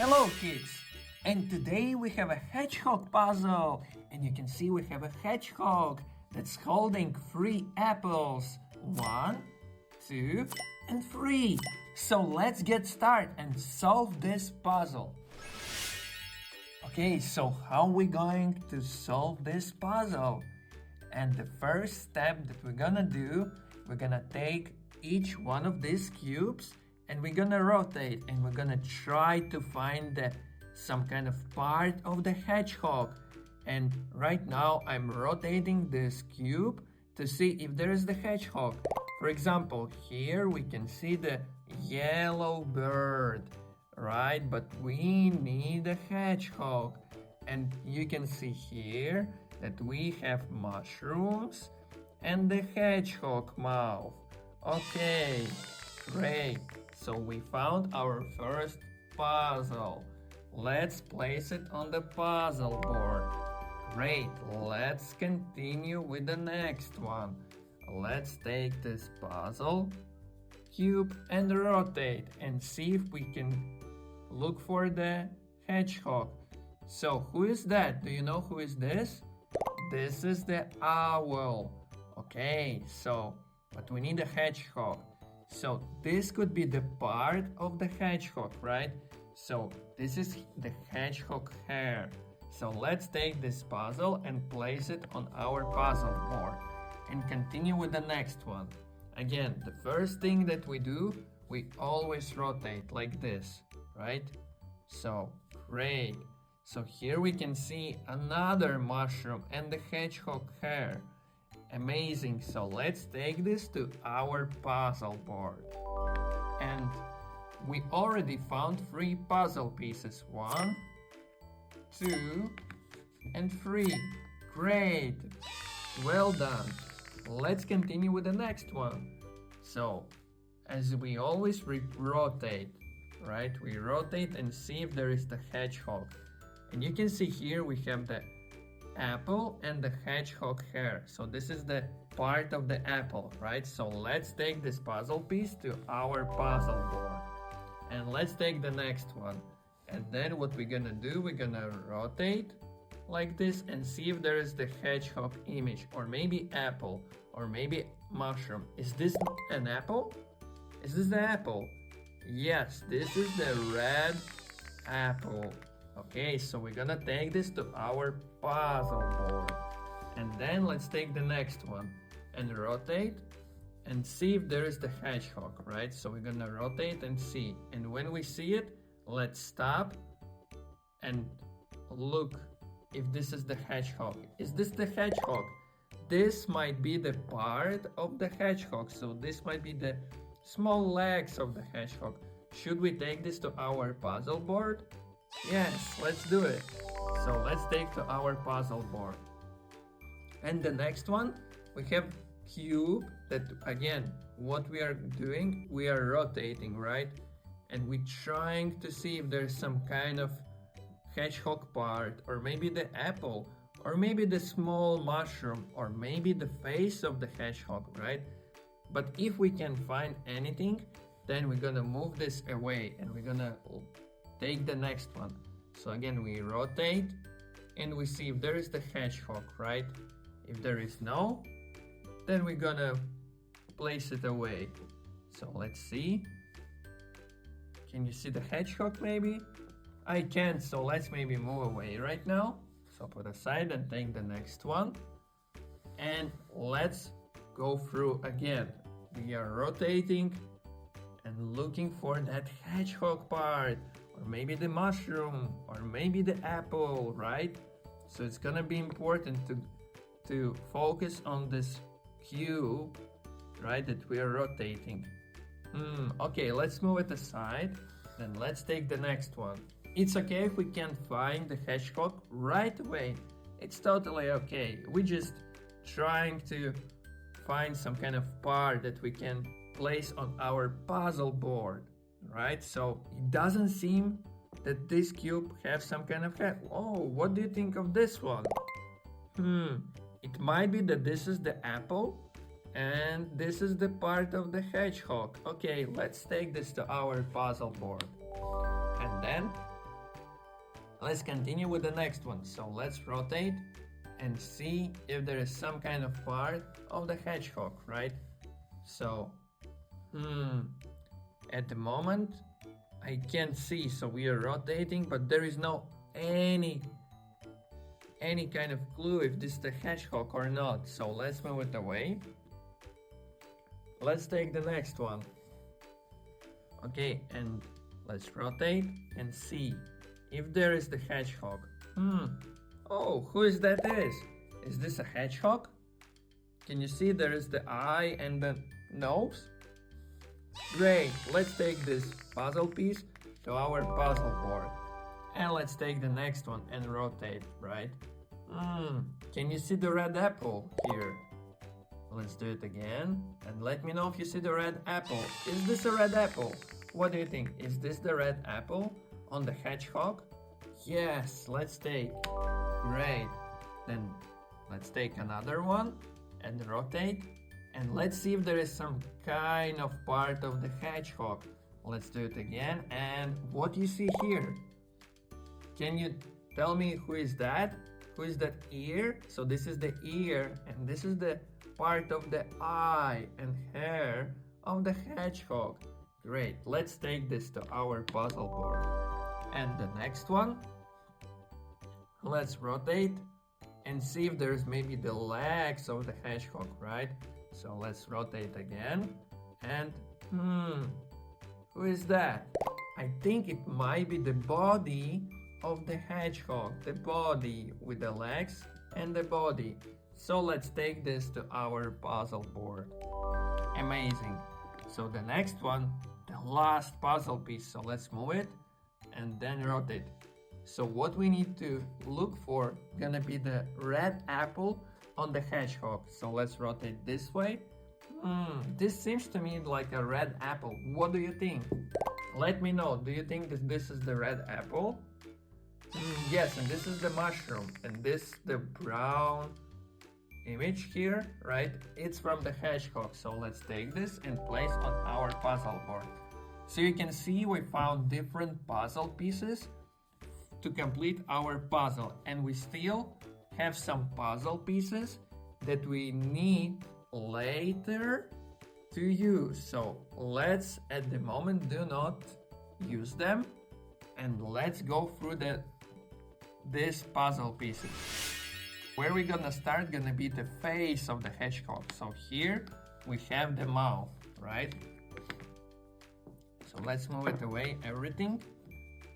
Hello kids! And today we have a hedgehog puzzle, and you can see we have a hedgehog that's holding 3 apples. 1, 2, and 3. So let's get started and solve this puzzle. Okay, so how are we going to solve this puzzle? And the first step that we're gonna do, we're gonna take each one of these cubes and we're gonna rotate and we're gonna try to find some kind of part of the hedgehog. And right now I'm rotating this cube to see if there is the hedgehog. For example, here we can see the yellow bird, right? But we need a hedgehog. And you can see here that we have mushrooms and the hedgehog mouth. Okay, great. So we found our first puzzle. Let's place it on the puzzle board. Great, let's continue with the next one. Let's take this puzzle cube and rotate and see if we can look for the hedgehog. So who is that? Do you know who is this? This is the owl. Okay, but we need a hedgehog. So this could be the part of the hedgehog, right? So this is the hedgehog hair. So let's take this puzzle and place it on our puzzle board and continue with the next one. Again, the first thing that we do, we always rotate like this, right? So great. So here we can see another mushroom and the hedgehog hair. Amazing. So let's take this to our puzzle board. And we already found 3 puzzle pieces. 1, 2, and 3. Great. Well done. Let's continue with the next one. So, as we always rotate, right? We rotate and see if there is the hedgehog. And you can see here we have the apple and the hedgehog hair. So this is the part of the apple, right? So let's take this puzzle piece to our puzzle board. And let's take the next one. And then what we're gonna do, we're gonna rotate like this and see if there is the hedgehog image, or maybe apple, or maybe mushroom. Is this an apple? Is this the apple? Yes, this is the red apple. Okay, so we're gonna take this to our puzzle board. And then let's take the next one and rotate and see if there is the hedgehog, right? So we're gonna rotate and see. And when we see it, let's stop and look if this is the hedgehog. Is this the hedgehog? This might be the part of the hedgehog. So this might be the small legs of the hedgehog. Should we take this to our puzzle board? Yes, let's do it. So let's take to our puzzle board. And the next one, we have cube that, again, what we are doing, we are rotating, right? And we're trying to see if there's some kind of hedgehog part, or maybe the apple, or maybe the small mushroom, or maybe the face of the hedgehog, right? But if we can find anything, then we're gonna move this away and we're gonna take the next one. So again, we rotate and we see if there is the hedgehog, right? If there is no, then we're gonna place it away. So let's see. Can you see the hedgehog maybe? I can't, so let's maybe move away right now. So put aside and take the next one. And let's go through again. We are rotating and looking for that hedgehog part, or maybe the mushroom, or maybe the apple, right? So it's gonna be important to focus on this cube, right, that we are rotating. Okay, let's move it aside. Then let's take the next one. It's okay if we can't find the hedgehog right away. It's totally okay. We're just trying to find some kind of part that we can place on our puzzle board, right? So it doesn't seem that this cube has some kind of head. Oh, what do you think of this one? It might be that this is the apple and this is the part of the hedgehog. Okay, let's take this to our puzzle board. And then Let's continue with the next one. So let's rotate and see if there is some kind of part of the hedgehog, right? So, at the moment, I can't see, so we are rotating, but there is no any kind of clue if this is the hedgehog or not. So let's move it away. Let's take the next one. Okay, and let's rotate and see if there is the hedgehog. Oh, who is that is? Is this a hedgehog? Can you see there is the eye and the nose? Great, let's take this puzzle piece to our puzzle board. And let's take the next one and rotate, right? Can you see the red apple here? Let's do it again. And let me know if you see the red apple. Is this a red apple? What do you think? Is this the red apple on the hedgehog? Yes, let's take. Great. Then let's take another one and rotate. And let's see if there is some kind of part of the hedgehog. Let's do it again. And what you see here? Can you tell me who is that? Who is that ear? So this is the ear, and this is the part of the eye and hair of the hedgehog. Great, let's take this to our puzzle board. And the next one, let's rotate and see if there's maybe the legs of the hedgehog, right? So let's rotate again. And who is that? I think it might be the body of the hedgehog, the body with the legs and the body. So let's take this to our puzzle board. Amazing. So the next one, the last puzzle piece. So let's move it and then rotate. So what we need to look for gonna be the red apple on the hedgehog. So let's rotate this way. This seems to me like a red apple. What do you think? Let me know. Do you think that this is the red apple? Yes, and this is the mushroom, and this the brown image here, right? It's from the hedgehog. So let's take this and place on our puzzle board. So you can see we found different puzzle pieces to complete our puzzle, and we still have some puzzle pieces that we need later to use. So let's at the moment do not use them, and let's go through these puzzle pieces. Where we're gonna start gonna be the face of the hedgehog. So here we have the mouth, right? So let's move it away, everything.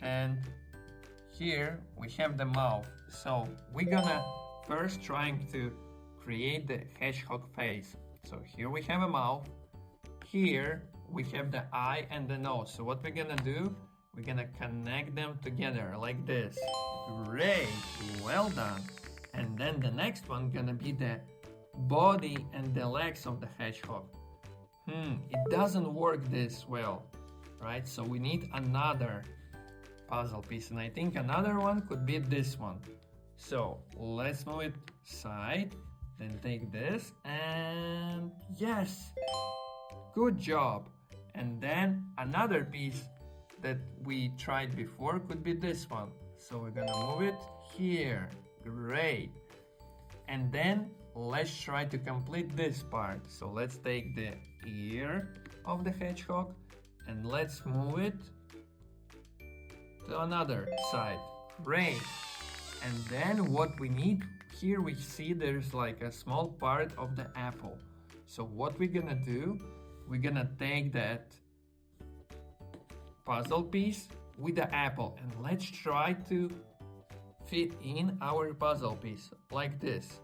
And here we have the mouth. So we're gonna first trying to create the hedgehog face. So here we have a mouth. Here we have the eye and the nose. So what we're gonna do, we're gonna connect them together like this. Great, well done. And then the next one gonna be the body and the legs of the hedgehog. It doesn't work this well, right? So we need another puzzle piece, and I think another one could be this one. So let's move it side, then take this, and yes, good job. And then another piece that we tried before could be this one. So we're gonna move it here. Great. And then let's try to complete this part. So let's take the ear of the hedgehog and let's move it to another side. Great. And then what we need here, we see there's like a small part of the apple. So what we're gonna do, we're gonna take that puzzle piece with the apple and let's try to fit in our puzzle piece like this.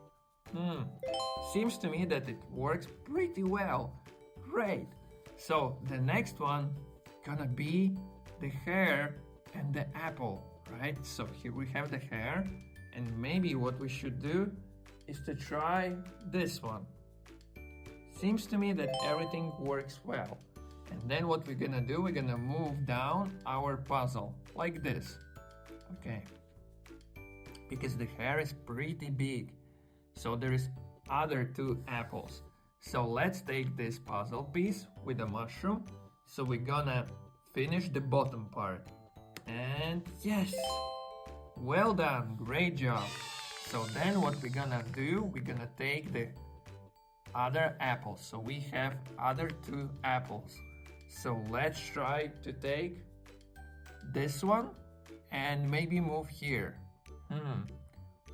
Seems to me that it works pretty well. Great. So the next one gonna be the hair and the apple, right? So here we have the hair, and maybe what we should do is to try this one. Seems to me that everything works well. And then what we're gonna do, we're gonna move down our puzzle like this. Okay. Because the hair is pretty big. So there is other two apples. So let's take this puzzle piece with the mushroom. So we're gonna finish the bottom part. And yes, Well done, great job. So then what we're gonna do, we're gonna take the other apples. So we have other 2 apples. So let's try to take this one and maybe move here.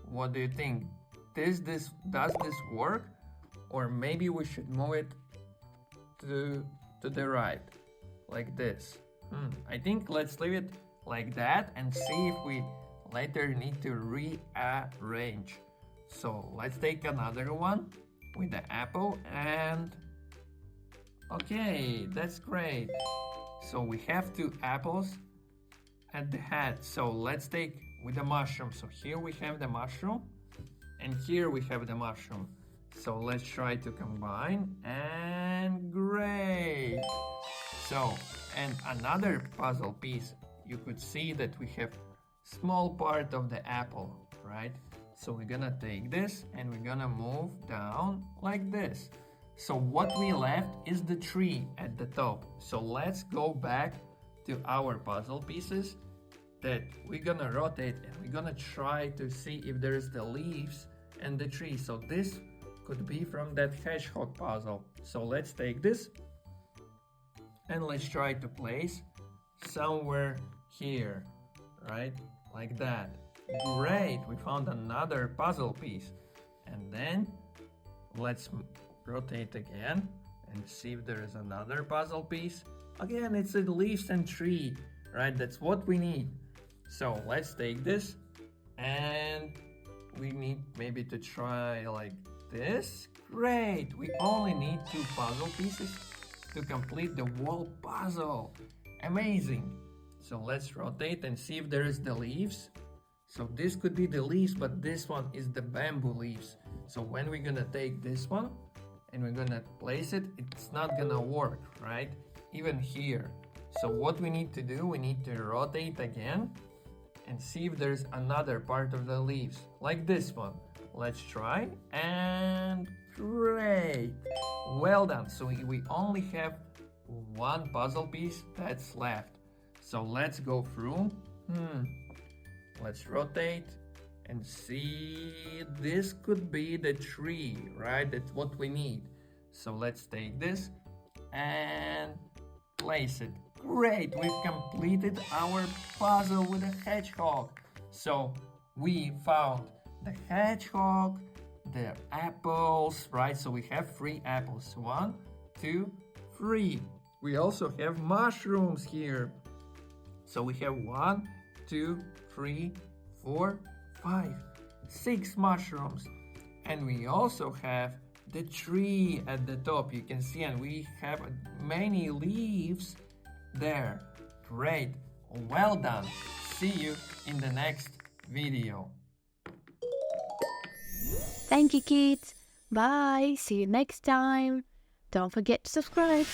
What do you think? Does this work? Or maybe we should move it to the right, like this. I think let's leave it like that and see if we later need to rearrange. So let's take another one with the apple and okay, that's great. So we have 2 apples at the head. So let's take with the mushroom. So here we have the mushroom and here we have the mushroom. So let's try to combine and great. So, and another puzzle piece, you could see that we have small part of the apple, right? So we're gonna take this and we're gonna move down like this. So what we left is the tree at the top. So let's go back to our puzzle pieces that we're gonna rotate and we're gonna try to see if there's the leaves and the tree. So this could be from that hedgehog puzzle. So let's take this and let's try to place somewhere here, right? Like that. Great, we found another puzzle piece. And then let's rotate again and see if there is another puzzle piece. Again, it's a leaves and tree, right? That's what we need. So let's take this and we need maybe to try like this. Great, we only need 2 puzzle pieces to complete the whole puzzle. Amazing. So let's rotate and see if there is the leaves. So this could be the leaves, but this one is the bamboo leaves. So when we're gonna take this one and we're gonna place it, it's not gonna work, right? Even here. So what we need to do, we need to rotate again and see if there's another part of the leaves, like this one. Let's try, and great. Well done. So we only have 1 puzzle piece that's left. So let's go through. Let's rotate and see. This could be the tree, right? That's what we need. So let's take this and place it. Great, we've completed our puzzle with a hedgehog. So we found the hedgehog, the apples, right? So we have 3 apples. 1, 2, 3. We also have mushrooms here. So we have 1, 2, 3, 4, 5, 6 mushrooms. And we also have the tree at the top, you can see, and we have many leaves there. Great, well done. See you in the next video. Thank you, kids. Bye. See you next time. Don't forget to subscribe.